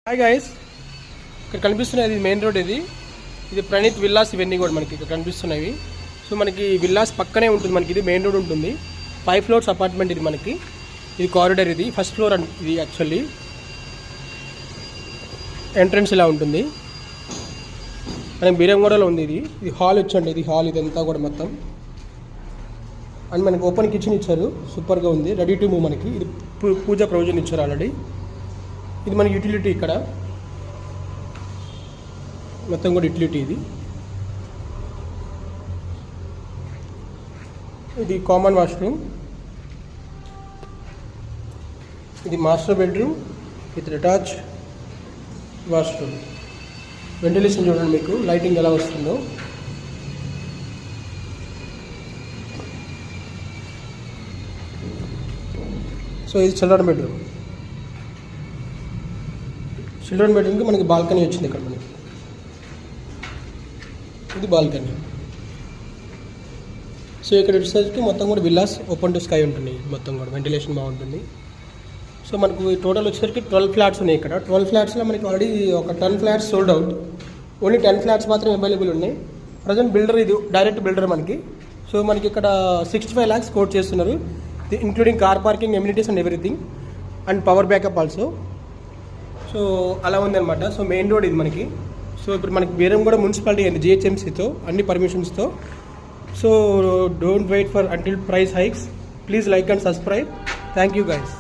Hi guys, ఇక్కడ కనిపిస్తున్నది main road. ఇది ప్రణీత్ విల్లాస్ ఇవన్నీ కూడా మనకి ఇక్కడ కనిపిస్తున్నాయి. సో మనకి విల్లాస్ పక్కనే ఉంటుంది, మనకి ఇది మెయిన్ రోడ్ ఉంటుంది. 5 floors అపార్ట్మెంట్ ఇది మనకి. ఇది కారిడార్, ఇది ఫస్ట్ ఫ్లోర్. ఇది యాక్చువల్లీ ఎంట్రన్స్ ఇలా ఉంటుంది. మనకి బీరంగూడలో ఉంది. ఇది హాల్ వచ్చండి, ఇది హాల్. ఇదంతా కూడా మొత్తం అండ్ మనకి ఓపెన్ కిచెన్ ఇచ్చారు, సూపర్గా ఉంది. Ready to move. మనకి ఇది పూజ ప్రొవిజన్ ఇచ్చారు ఆల్రెడీ. ఇది మన యూటిలిటీ, ఇక్కడ మొత్తం కూడా యూటిలిటీ. ఇది కామన్ వాష్రూమ్. ఇది master bedroom with attach washroom. Ventilation చూడండి, మీకు లైటింగ్ ఎలా వస్తుందో. సో ఇది చిల్డ్రన్ బెడ్రూమ్. చిల్డ్రన్ బెడ్రూమ్కి మనకి బాల్కనీ వచ్చింది ఇక్కడ మనకి. ఇది బాల్కనీ. సో ఇక్కడ వచ్చేసరికి మొత్తం కూడా విల్లాస్ ఓపెన్ టు స్కై ఉంటుంది. మొత్తం కూడా వెంటిలేషన్ బాగుంటుంది. సో మనకు టోటల్ వచ్చేసరికి 12 flats ఉన్నాయి ఇక్కడ. 12 flatsలో మనకి ఆల్రెడీ ఒక 10 flats sold out. Only 10 flats మాత్రమే అవైలబుల్ ఉన్నాయి. ప్రజెంట్ బిల్డర్ ఇది డైరెక్ట్ బిల్డర్ మనకి. సో మనకి ఇక్కడ 65 lakhs కోట్ చేస్తున్నారు, including car parking, amenities and everything, and power backup also. So అలా ఉందన్నమాట. సో మెయిన్ రోడ్ ఇది మనకి. సో ఇప్పుడు మనకి బేరం కూడా మున్సిపాలిటీ అయింది జిహెచ్ఎంసీతో, అన్ని పర్మిషన్స్తో. So don't wait for until price hikes. Please like and subscribe. Thank you guys.